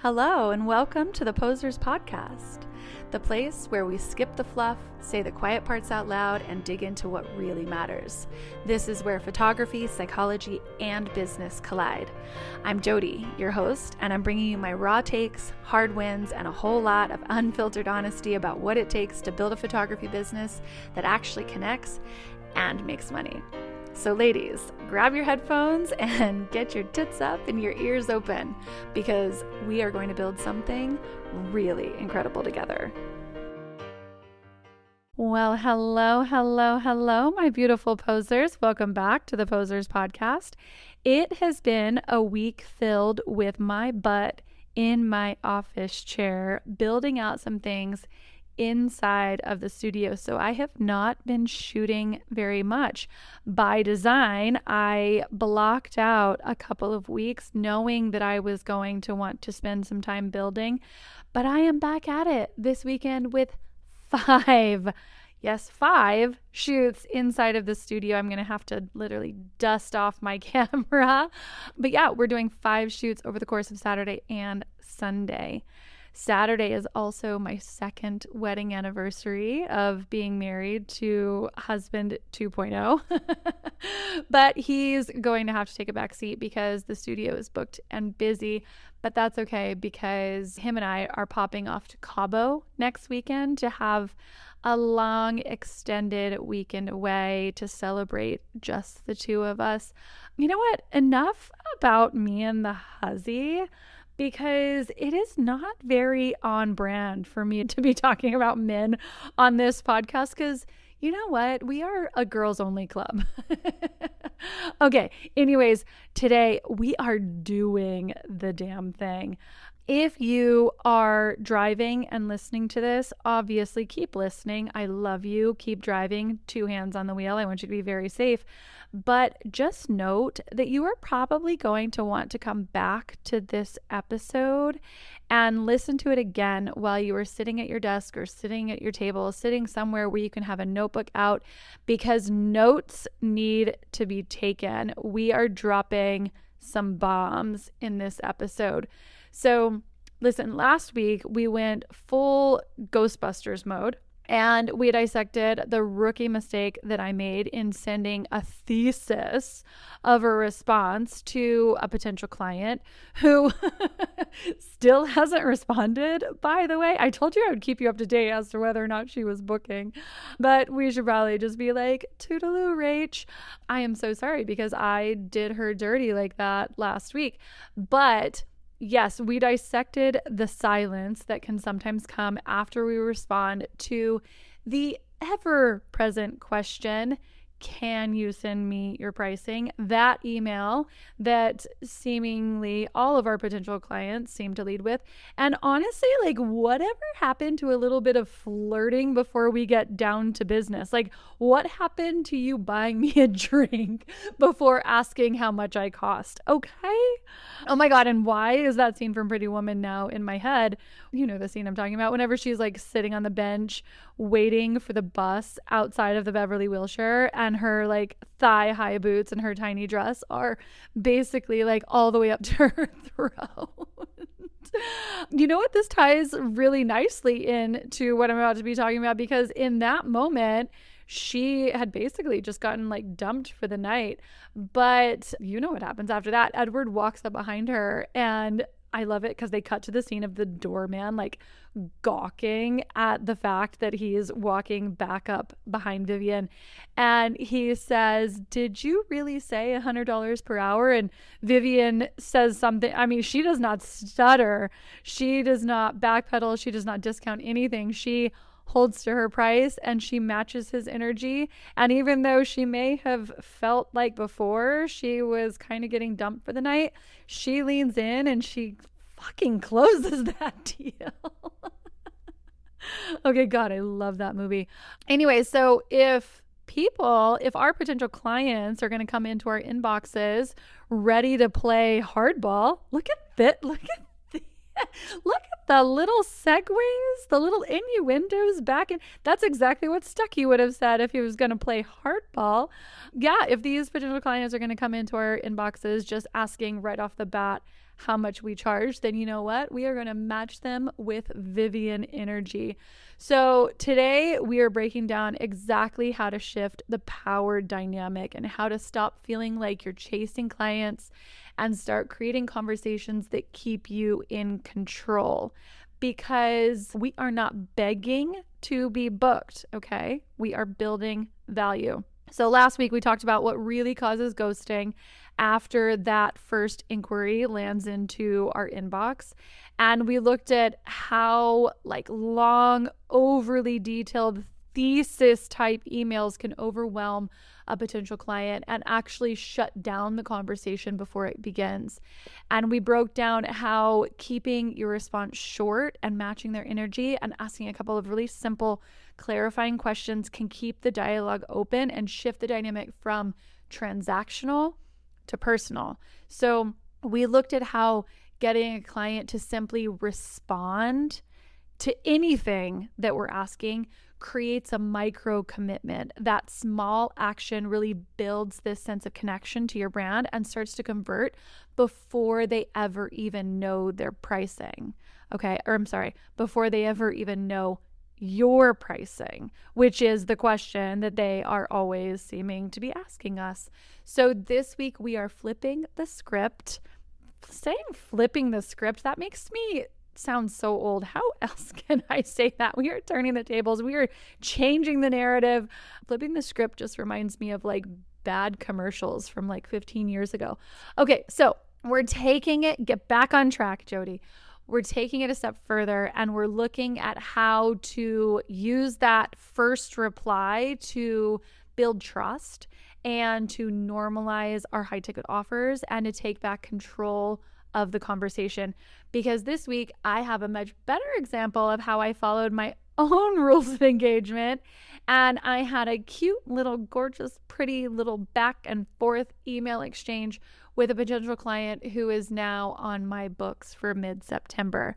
Hello and welcome to the Posers Podcast, the place where we skip the fluff, say the quiet parts out loud, and dig into what really matters. This is where photography, psychology, and business collide. I'm Jody, your host, and I'm bringing you my raw takes, hard wins, and a whole lot of unfiltered honesty about what it takes to build a photography business that actually connects and makes money. So ladies, grab your headphones and get your tits up and your ears open because we are going to build something really incredible together. Well, hello, my beautiful posers. Welcome back to the Posers Podcast. It has been a week filled with my butt in my office chair, building out some things inside of the studio. So I have not been shooting very much. By design, I blocked out a couple of weeks knowing that I was going to want to spend some time building, but I am back at it this weekend with five shoots inside of the studio. I'm going to have to literally dust off my camera. But yeah, we're doing 5 shoots over the course of Saturday and Sunday. Saturday is also my second wedding anniversary of being married to husband 2.0. But he's going to have to take a back seat because the studio is booked and busy. But that's okay because him and I are popping off to Cabo next weekend to have a long extended weekend away to celebrate just the two of us. You know what? Enough about me and the huzzy, because it is not very on brand for me to be talking about men on this podcast because you know what? We are a girls only club. Okay, anyways, today we are doing the damn thing. If you are driving and listening to this, obviously keep listening. I love you. Keep driving. 2 hands on the wheel. I want you to be very safe. But just note that you are probably going to want to come back to this episode and listen to it again while you are sitting at your desk or sitting at your table, sitting somewhere where you can have a notebook out because notes need to be taken. We are dropping some bombs in this episode. So listen, last week we went full Ghostbusters mode and we dissected the rookie mistake that I made in sending a thesis of a response to a potential client who still hasn't responded, by the way. I told you I would keep you up to date as to whether or not she was booking, but we should probably just be like, toodaloo, Rach. I am so sorry because I did her dirty like that last week. But yes, we dissected the silence that can sometimes come after we respond to the ever-present question, can you send me your pricing? That email that seemingly all of our potential clients seem to lead with. And honestly, like whatever happened to a little bit of flirting before we get down to business? Like what happened to you buying me a drink before asking how much I cost? Okay. Oh my God. And why is that scene from Pretty Woman now in my head? You know the scene I'm talking about whenever she's like sitting on the bench waiting for the bus outside of the Beverly Wilshire and her like thigh high boots and her tiny dress are basically like all the way up to her throat. You know what? This ties really nicely into what I'm about to be talking about because in that moment, she had basically just gotten like dumped for the night. But you know what happens after that? Edward walks up behind her and I love it because they cut to the scene of the doorman like gawking at the fact that he's walking back up behind Vivian. And he says, did you really say $100 per hour? And Vivian says something. I mean, she does not stutter. She does not backpedal. She does not discount anything. She holds to her price and she matches his energy. And even though she may have felt like before she was kind of getting dumped for the night, she leans in and she fucking closes that deal. Okay, God, I love that movie. Anyway, so if our potential clients are going to come into our inboxes ready to play hardball, look at the little segues, the little innuendos back in. That's exactly what Stuckey would have said if he was going to play hardball. Yeah, if these potential clients are going to come into our inboxes just asking right off the bat, how much we charge, then you know what? We are going to match them with Vivian energy. So today we are breaking down exactly how to shift the power dynamic and how to stop feeling like you're chasing clients and start creating conversations that keep you in control, because we are not begging to be booked, okay? We are building value. So last week we talked about what really causes ghosting after that first inquiry lands into our inbox. And we looked at how long, overly detailed thesis type emails can overwhelm a potential client and actually shut down the conversation before it begins. And we broke down how keeping your response short and matching their energy and asking a couple of really simple clarifying questions can keep the dialogue open and shift the dynamic from transactional to personal. So we looked at how getting a client to simply respond to anything that we're asking creates a micro commitment. That small action really builds this sense of connection to your brand and starts to convert before they ever even know their pricing. Before they ever even know your pricing, which is the question that they are always seeming to be asking us. So this week we are flipping the script. Saying flipping the script, that makes me sound so old. How else can I say that? We are turning the tables. We are changing the narrative. Flipping the script just reminds me of bad commercials from 15 years ago. Okay, so we're taking it, get back on track, Jody. We're taking it a step further and we're looking at how to use that first reply to build trust and to normalize our high ticket offers and to take back control of the conversation. Because this week I have a much better example of how I followed my own rules of engagement, and I had a cute little gorgeous pretty little back and forth email exchange with a potential client who is now on my books for mid-September.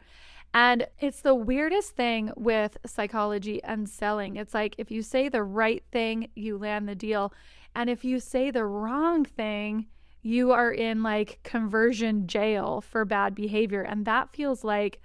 And it's the weirdest thing with psychology and selling. It's like if you say the right thing, you land the deal. And if you say the wrong thing, you are in conversion jail for bad behavior. And that feels like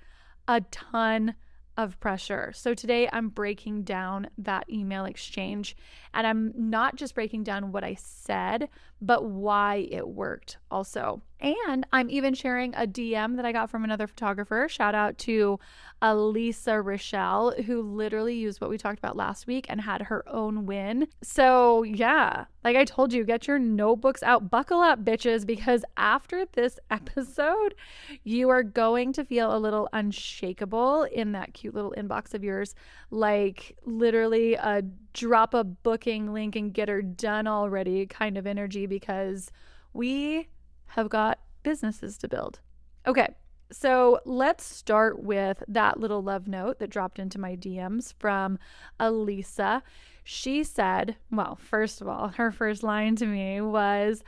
a ton of pressure. So today I'm breaking down that email exchange, and I'm not just breaking down what I said, but why it worked also. And I'm even sharing a DM that I got from another photographer. Shout out to Elisa Rochelle, who literally used what we talked about last week and had her own win. So yeah, like I told you, get your notebooks out, buckle up, bitches, because after this episode, you are going to feel a little unshakable in that cute little inbox of yours, like literally a drop a booking link and get her done already kind of energy, because we have got businesses to build. Okay, so let's start with that little love note that dropped into my DMs from Elisa. She said, well, first of all, her first line to me was,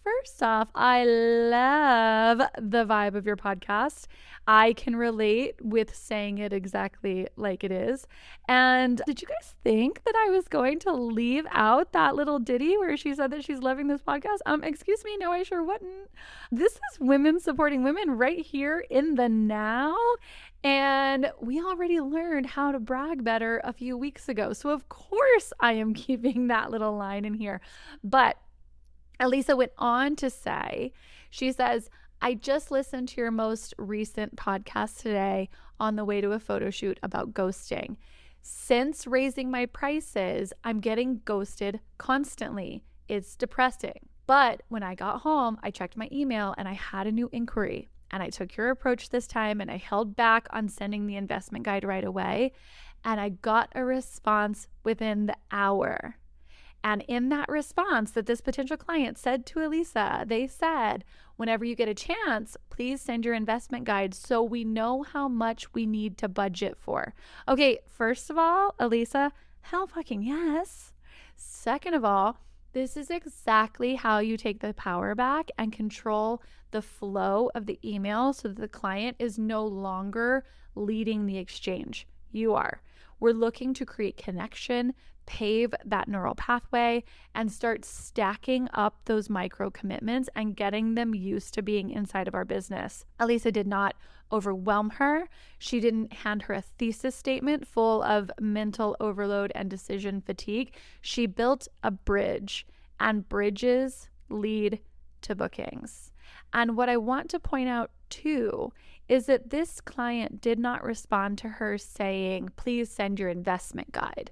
first off, I love the vibe of your podcast. I can relate with saying it exactly like it is. And did you guys think that I was going to leave out that little ditty where she said that she's loving this podcast? Excuse me, no, I sure wouldn't. This is women supporting women right here in the now. And we already learned how to brag better a few weeks ago. So of course I am keeping that little line in here. But Elisa went on to say, she says, I just listened to your most recent podcast today on the way to a photo shoot about ghosting. Since raising my prices, I'm getting ghosted constantly. It's depressing. But when I got home, I checked my email and I had a new inquiry. And I took your approach this time and I held back on sending the investment guide right away. And I got a response within the hour. And in that response that this potential client said to Elisa, they said, whenever you get a chance, please send your investment guide so we know how much we need to budget for. Okay, first of all, Elisa, hell fucking yes. Second of all, this is exactly how you take the power back and control the flow of the email so that the client is no longer leading the exchange. You are. We're looking to create connection pave that neural pathway and start stacking up those micro commitments and getting them used to being inside of our business. Elisa did not overwhelm her. She didn't hand her a thesis statement full of mental overload and decision fatigue. She built a bridge, and bridges lead to bookings. And what I want to point out too is that this client did not respond to her saying, please send your investment guide.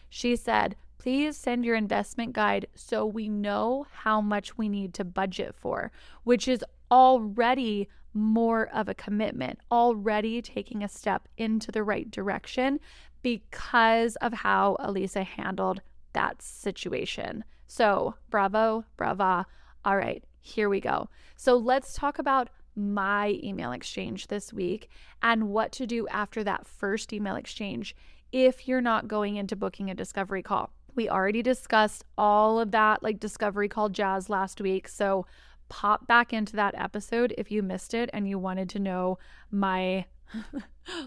She said, please send your investment guide so we know how much we need to budget for, which is already more of a commitment, already taking a step into the right direction because of how Elisa handled that situation. So bravo, brava. All right, here we go. So let's talk about my email exchange this week and what to do after that first email exchange if you're not going into booking a discovery call. We already discussed all of that like discovery call jazz last week. So pop back into that episode if you missed it and you wanted to know my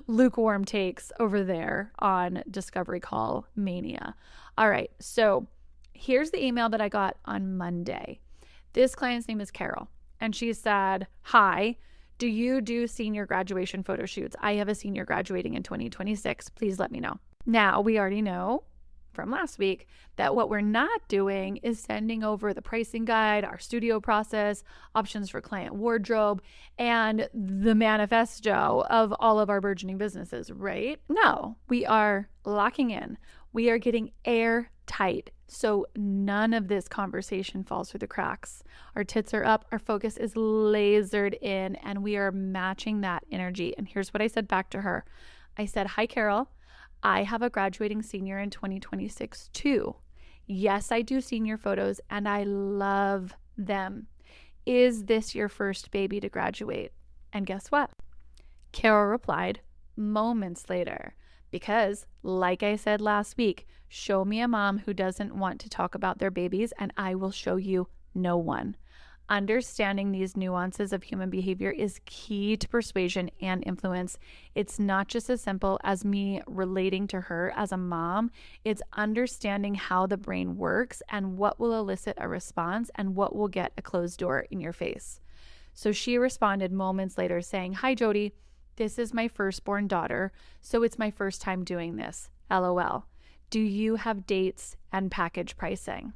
lukewarm takes over there on discovery call mania. All right, so here's the email that I got on Monday. This client's name is Carol, and she said, hi, do you do senior graduation photo shoots? I have a senior graduating in 2026. Please let me know. Now, we already know from last week that what we're not doing is sending over the pricing guide, our studio process, options for client wardrobe, and the manifesto of all of our burgeoning businesses, right? No, we are locking in. We are getting airtight. So none of this conversation falls through the cracks. Our tits are up, our focus is lasered in, and we are matching that energy. And here's what I said back to her. I said, hi, Carol. I have a graduating senior in 2026 too. Yes, I do senior photos and I love them. Is this your first baby to graduate? And guess what? Carol replied moments later, because like I said last week, show me a mom who doesn't want to talk about their babies and I will show you no one. Understanding these nuances of human behavior is key to persuasion and influence. It's not just as simple as me relating to her as a mom. It's understanding how the brain works and what will elicit a response and what will get a closed door in your face. So she responded moments later saying, hi, Jody. This is my firstborn daughter, so it's my first time doing this. LOL. Do you have dates and package pricing?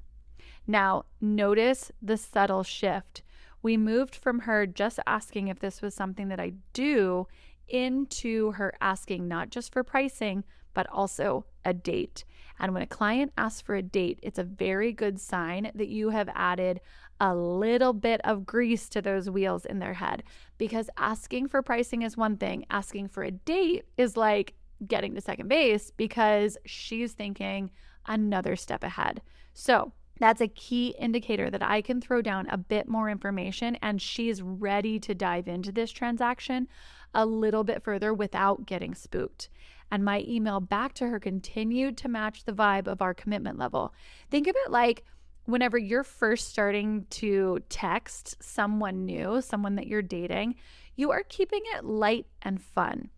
Now, notice the subtle shift. We moved from her just asking if this was something that I do into her asking not just for pricing, but also a date. And when a client asks for a date, it's a very good sign that you have added a little bit of grease to those wheels in their head, because asking for pricing is one thing. Asking for a date is like getting to second base because she's thinking another step ahead. So that's a key indicator that I can throw down a bit more information and she's ready to dive into this transaction a little bit further without getting spooked. And my email back to her continued to match the vibe of our commitment level. Think of it like whenever you're first starting to text someone new, someone that you're dating, you are keeping it light and fun.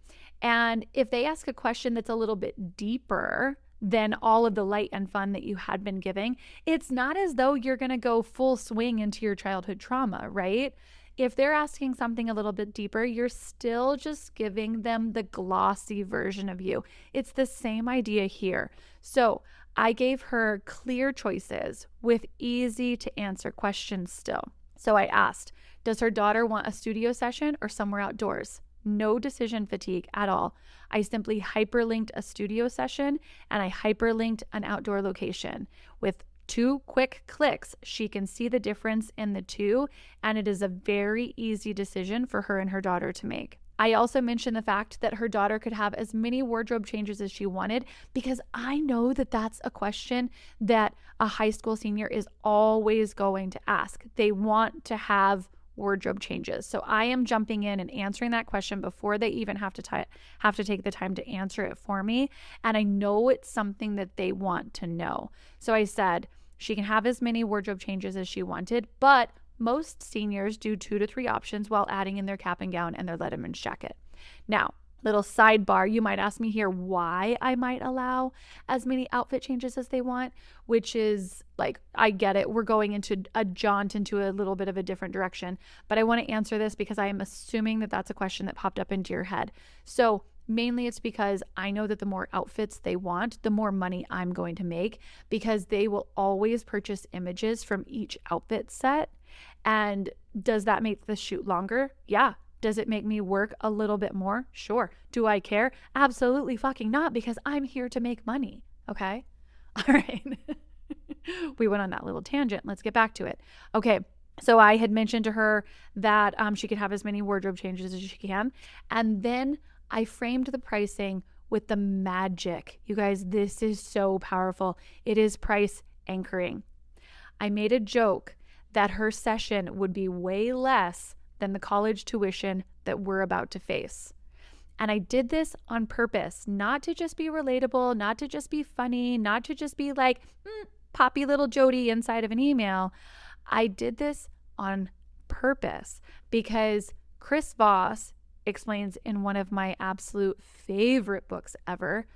And if they ask a question that's a little bit deeper than all of the light and fun that you had been giving, it's not as though you're going to go full swing into your childhood trauma, right? If they're asking something a little bit deeper, you're still just giving them the glossy version of you. It's the same idea here. So I gave her clear choices with easy to answer questions still. So I asked, does her daughter want a studio session or somewhere outdoors? No decision fatigue at all. I simply hyperlinked a studio session and I hyperlinked an outdoor location. With 2 quick clicks, she can see the difference in the two, and it is a very easy decision for her and her daughter to make. I also mentioned the fact that her daughter could have as many wardrobe changes as she wanted, because I know that that's a question that a high school senior is always going to ask. They want to have wardrobe changes. So I am jumping in and answering that question before they even have to take the time to answer it for me. And I know it's something that they want to know. So I said she can have as many wardrobe changes as she wanted, but most seniors do 2 to 3 options while adding in their cap and gown and their Letterman's jacket. Now, Little sidebar, you might ask me here why I might allow as many outfit changes as they want, which is like, I get it. We're going into a jaunt into a little bit of a different direction, but I want to answer this because I am assuming that that's a question that popped up into your head. So mainly it's because I know that the more outfits they want, the more money I'm going to make, because they will always purchase images from each outfit set. And does that make the shoot longer? Yeah. Does it make me work a little bit more? Sure. Do I care? Absolutely fucking not, because I'm here to make money. Okay. All right. We went on that little tangent. Let's get back to it. Okay. So I had mentioned to her that she could have as many wardrobe changes as she can. And then I framed the pricing with the magic. You guys, this is so powerful. It is price anchoring. I made a joke that her session would be way less than the college tuition that we're about to face. And I did this on purpose, not to just be relatable, not to just be funny, not to just be like poppy little Jody inside of an email. I did this on purpose because Chris Voss explains in one of my absolute favorite books ever.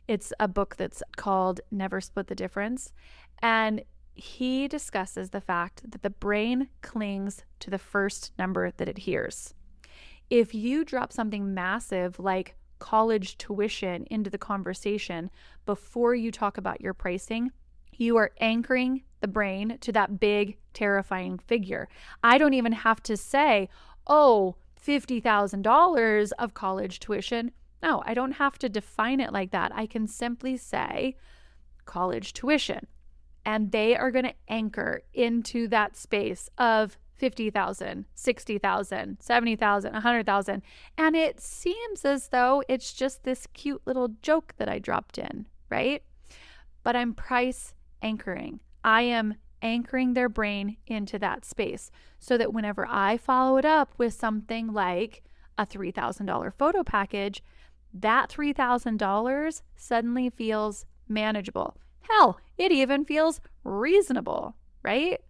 It's a book that's called Never Split the Difference. And he discusses the fact that the brain clings to the first number that it hears. If you drop something massive like college tuition into the conversation before you talk about your pricing, you are anchoring the brain to that big, terrifying figure. I don't even have to say, oh, $50,000 of college tuition. No, I don't have to define it like that. I can simply say college tuition. And they are going to anchor into that space of 50,000, 60,000, 70,000, 100,000. And it seems as though it's just this cute little joke that I dropped in, right? But I'm price anchoring. I am anchoring their brain into that space so that whenever I follow it up with something like a $3,000 photo package, that $3,000 suddenly feels manageable. Hell, it even feels reasonable, right?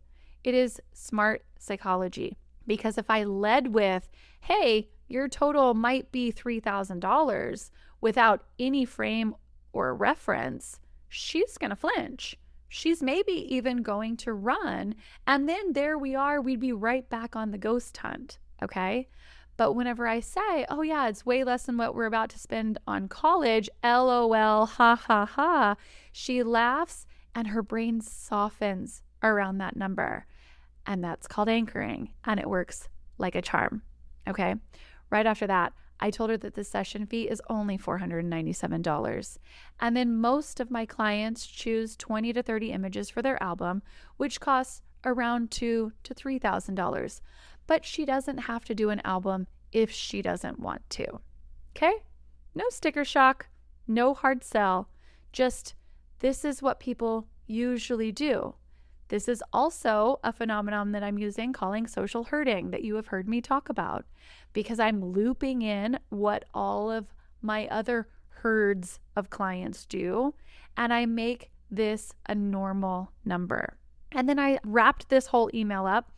It is smart psychology, because if I led with, hey, your total might be $3,000 without any frame or reference, she's going to flinch. She's maybe even going to run. And then there we are, we'd be right back on the ghost hunt, okay? But whenever I say, oh yeah, it's way less than what we're about to spend on college, LOL, ha ha ha, she laughs and her brain softens around that number. And that's called anchoring, and it works like a charm, okay? Right after that, I told her that the session fee is only $497. And then most of my clients choose 20 to 30 images for their album, which costs around $2,000 to $3,000. But she doesn't have to do an album if she doesn't want to. Okay? No sticker shock, no hard sell. Just, this is what people usually do. This is also a phenomenon that I'm using calling social herding that you have heard me talk about, because I'm looping in what all of my other herds of clients do, and I make this a normal number. And then I wrapped this whole email up.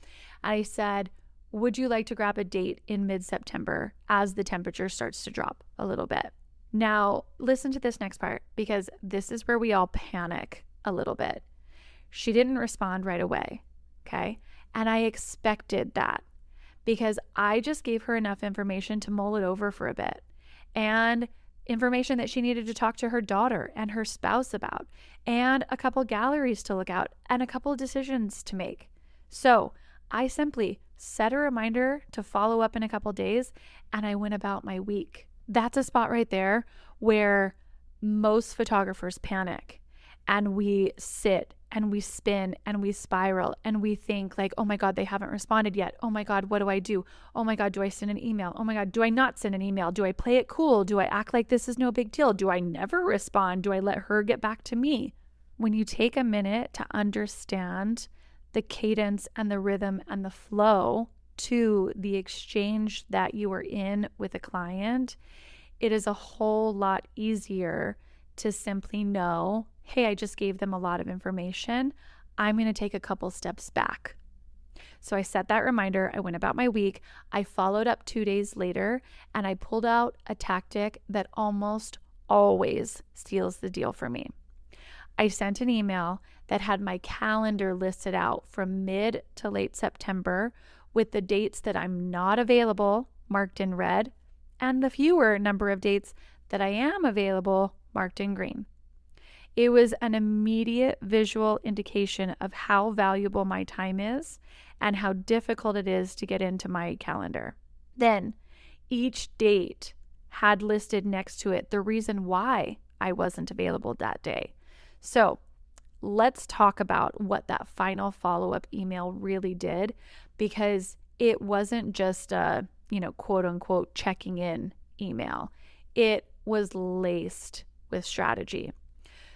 I said, would you like to grab a date in mid-September as the temperature starts to drop a little bit? Now, listen to this next part, because this is where we all panic a little bit. She didn't respond right away, okay? And I expected that, because I just gave her enough information to mull it over for a bit, and information that she needed to talk to her daughter and her spouse about, and a couple galleries to look out, and a couple decisions to make. So I simply set a reminder to follow up in a couple days, and I went about my week. That's a spot right there where most photographers panic, and we sit and we spin and we spiral and we think like, oh my God, they haven't responded yet. Oh my God, what do I do? Oh my God, do I send an email? Oh my God, do I not send an email? Do I play it cool? Do I act like this is no big deal? Do I never respond? Do I let her get back to me? When you take a minute to understand the cadence and the rhythm and the flow to the exchange that you are in with a client, it is a whole lot easier to simply know, hey, I just gave them a lot of information. I'm going to take a couple steps back. So I set that reminder. I went about my week. I followed up 2 days later, and I pulled out a tactic that almost always seals the deal for me. I sent an email that had my calendar listed out from mid to late September with the dates that I'm not available marked in red and the fewer number of dates that I am available marked in green. It was an immediate visual indication of how valuable my time is and how difficult it is to get into my calendar. Then each date had listed next to it the reason why I wasn't available that day. So let's talk about what that final follow-up email really did, because it wasn't just a, quote unquote checking in email. It was laced with strategy.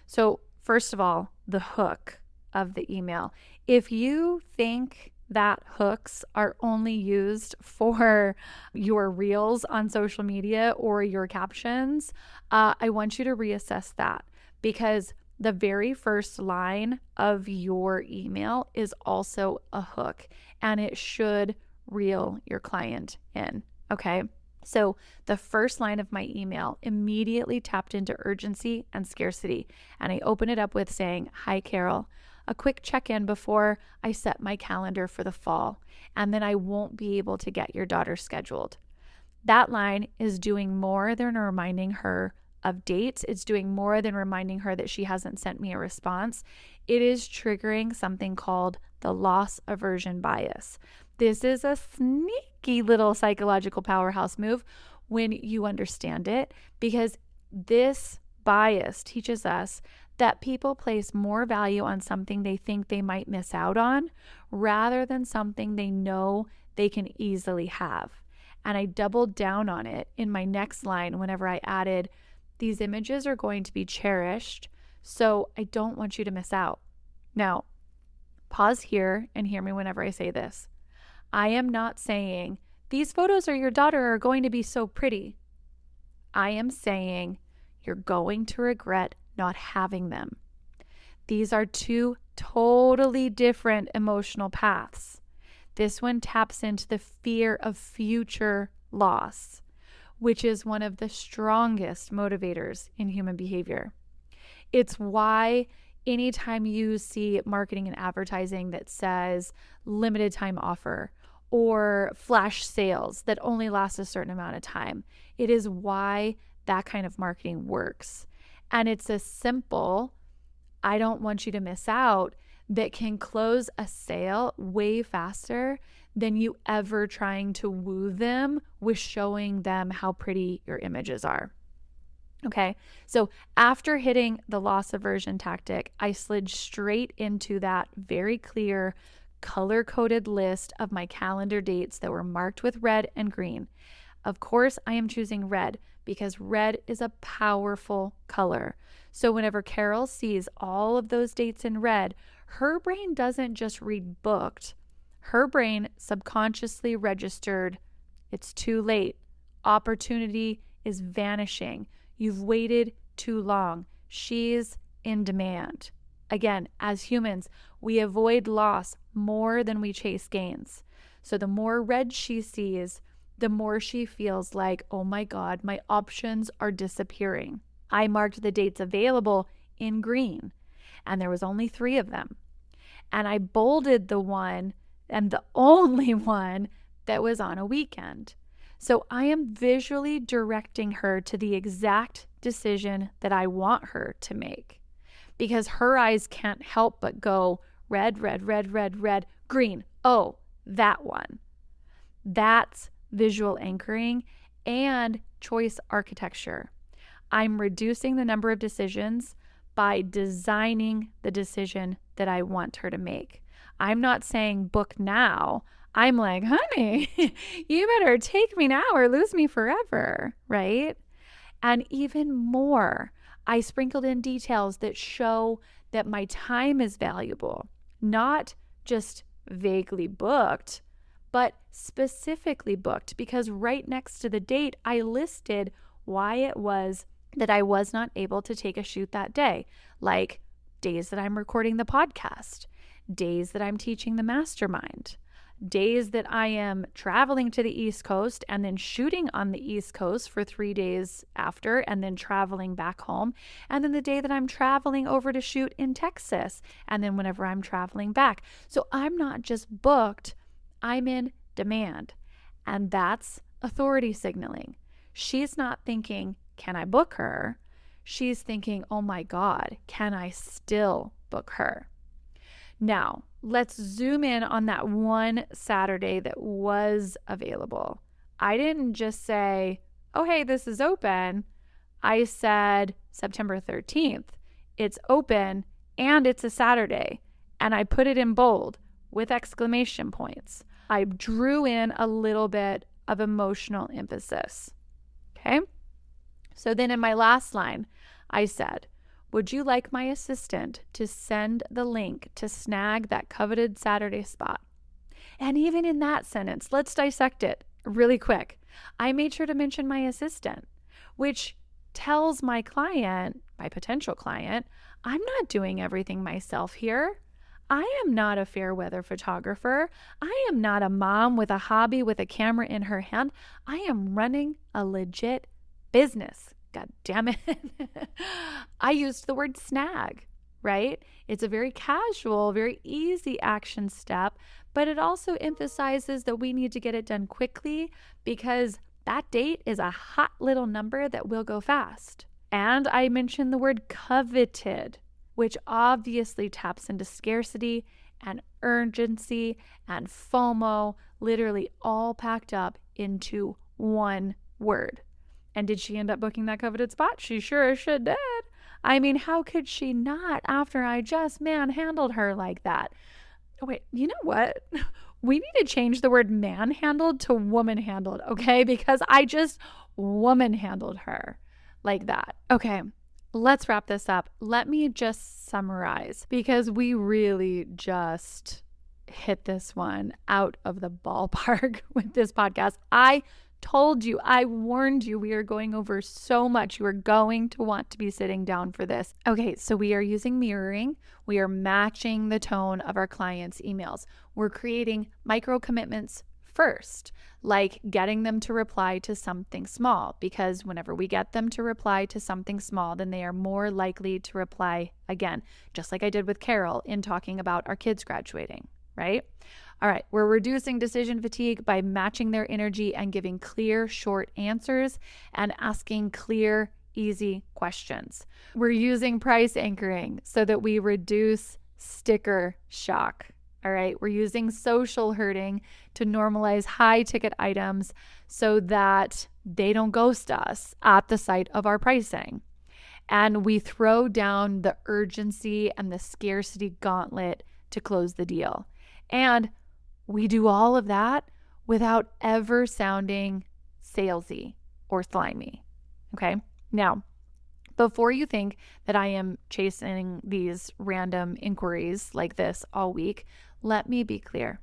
So first of all, the hook of the email. If you think that hooks are only used for your reels on social media or your captions, I want you to reassess that, because the very first line of your email is also a hook, and it should reel your client in, okay? So the first line of my email immediately tapped into urgency and scarcity, and I open it up with saying, "Hi, Carol. A quick check-in before I set my calendar for the fall, and then I won't be able to get your daughter scheduled." That line is doing more than reminding her of dates. It's doing more than reminding her that she hasn't sent me a response. It is triggering something called the loss aversion bias. This is a sneaky little psychological powerhouse move when you understand it, because this bias teaches us that people place more value on something they think they might miss out on rather than something they know they can easily have. And I doubled down on it in my next line whenever I added, "These images are going to be cherished, so I don't want you to miss out." Now, pause here and hear me whenever I say this. I am not saying, "These photos of your daughter are going to be so pretty." I am saying, you're going to regret not having them. These are two totally different emotional paths. This one taps into the fear of future loss, which is one of the strongest motivators in human behavior. It's why anytime you see marketing and advertising that says limited time offer or flash sales that only last a certain amount of time, it is why that kind of marketing works. And it's a simple, "I don't want you to miss out," that can close a sale way faster than you ever trying to woo them with showing them how pretty your images are. Okay, so after hitting the loss aversion tactic, I slid straight into that very clear color-coded list of my calendar dates that were marked with red and green. Of course, I am choosing red because red is a powerful color. So whenever Carol sees all of those dates in red, her brain doesn't just read booked. Her brain subconsciously registered, "It's too late. Opportunity is vanishing. You've waited too long. She's in demand." Again, as humans, we avoid loss more than we chase gains. So the more red she sees, the more she feels like, "Oh my God, my options are disappearing." I marked the dates available in green, and there was only 3 of them. And I bolded the one and the only one that was on a weekend. So I am visually directing her to the exact decision that I want her to make, because her eyes can't help but go red, red, red, red, red, green. Oh, that one. That's visual anchoring and choice architecture. I'm reducing the number of decisions by designing the decision that I want her to make. I'm not saying book now. I'm like, "Honey, you better take me now or lose me forever," right? And even more, I sprinkled in details that show that my time is valuable, not just vaguely booked, but specifically booked, because right next to the date, I listed why it was that I was not able to take a shoot that day, like days that I'm recording the podcast, days that I'm teaching the mastermind, days that I am traveling to the East Coast and then shooting on the East Coast for 3 days after, and then traveling back home. And then the day that I'm traveling over to shoot in Texas, and then whenever I'm traveling back. So I'm not just booked, I'm in demand. And that's authority signaling. She's not thinking, can I book her? She's thinking, oh my God, can I still book her? Now, let's zoom in on that one Saturday that was available. I didn't just say, oh, hey, this is open. I said September 13th, it's open and it's a Saturday. And I put it in bold with exclamation points. I drew in a little bit of emotional emphasis. Okay. So then in my last line, I said, would you like my assistant to send the link to snag that coveted Saturday spot? And even in that sentence, let's dissect it really quick. I made sure to mention my assistant, which tells my client, my potential client, I'm not doing everything myself here. I am not a fair weather photographer. I am not a mom with a hobby with a camera in her hand. I am running a legit business. God damn it. I used the word snag, right? It's a very casual, very easy action step, but it also emphasizes that we need to get it done quickly because that date is a hot little number that will go fast. And I mentioned the word coveted, which obviously taps into scarcity and urgency and FOMO, literally all packed up into one word. And did she end up booking that coveted spot? She sure as shit did. I mean, how could she not after I just manhandled her like that? Oh, wait, you know what? We need to change the word manhandled to woman-handled, okay? Because I just woman-handled her like that. Okay, let's wrap this up. Let me just summarize because we really just hit this one out of the ballpark with this podcast. I told you, I warned you, we are going over so much. You are going to want to be sitting down for this. Okay, so we are using mirroring. We are matching the tone of our clients' emails. We're creating micro commitments first, like getting them to reply to something small, because whenever we get them to reply to something small, then they are more likely to reply again, just like I did with Carol in talking about our kids graduating, right? All right, we're reducing decision fatigue by matching their energy and giving clear, short answers and asking clear, easy questions. We're using price anchoring so that we reduce sticker shock. All right, we're using social herding to normalize high ticket items so that they don't ghost us at the sight of our pricing. And we throw down the urgency and the scarcity gauntlet to close the deal. And we do all of that without ever sounding salesy or slimy. Okay. Now, before you think that I am chasing these random inquiries like this all week, let me be clear.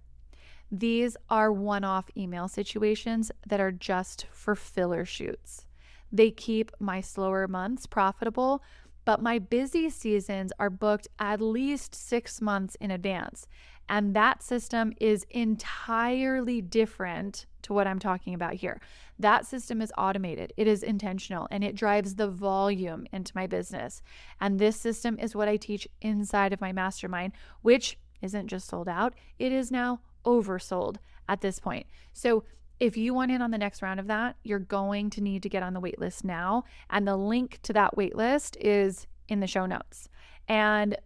These are one-off email situations that are just for filler shoots. They keep my slower months profitable, but my busy seasons are booked at least 6 months in advance. And that system is entirely different to what I'm talking about here. That system is automated, it is intentional, and it drives the volume into my business. And this system is what I teach inside of my mastermind, which isn't just sold out, it is now oversold at this point. So if you want in on the next round of that, you're going to need to get on the wait list now. And the link to that wait list is in the show notes. And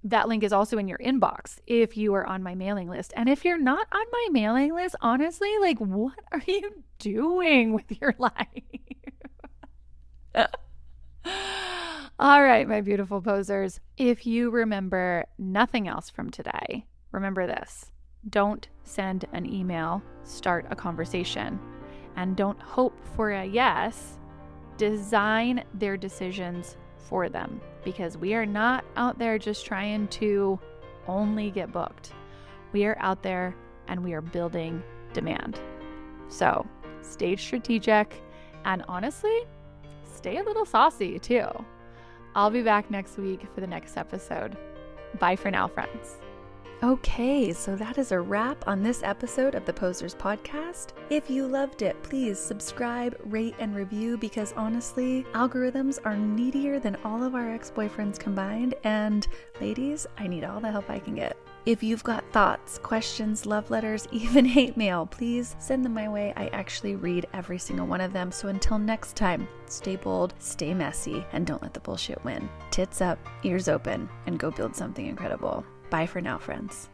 that link is also in your inbox if you are on my mailing list. And if you're not on my mailing list, honestly, like, what are you doing with your life? All right, my beautiful posers. If you remember nothing else from today, remember this. Don't send an email, start a conversation. And don't hope for a yes. Design their decisions for them, because we are not out there just trying to only get booked. We are out there and we are building demand. So stay strategic and honestly, stay a little saucy too. I'll be back next week for the next episode. Bye for now, friends. Okay, so that is a wrap on this episode of the Posers Podcast. If you loved it, please subscribe, rate, and review, because honestly, algorithms are needier than all of our ex-boyfriends combined, and ladies, I need all the help I can get. If you've got thoughts, questions, love letters, even hate mail, please send them my way. I actually read every single one of them. So until next time, stay bold, stay messy, and don't let the bullshit win. Tits up, ears open, and go build something incredible. Bye for now, friends.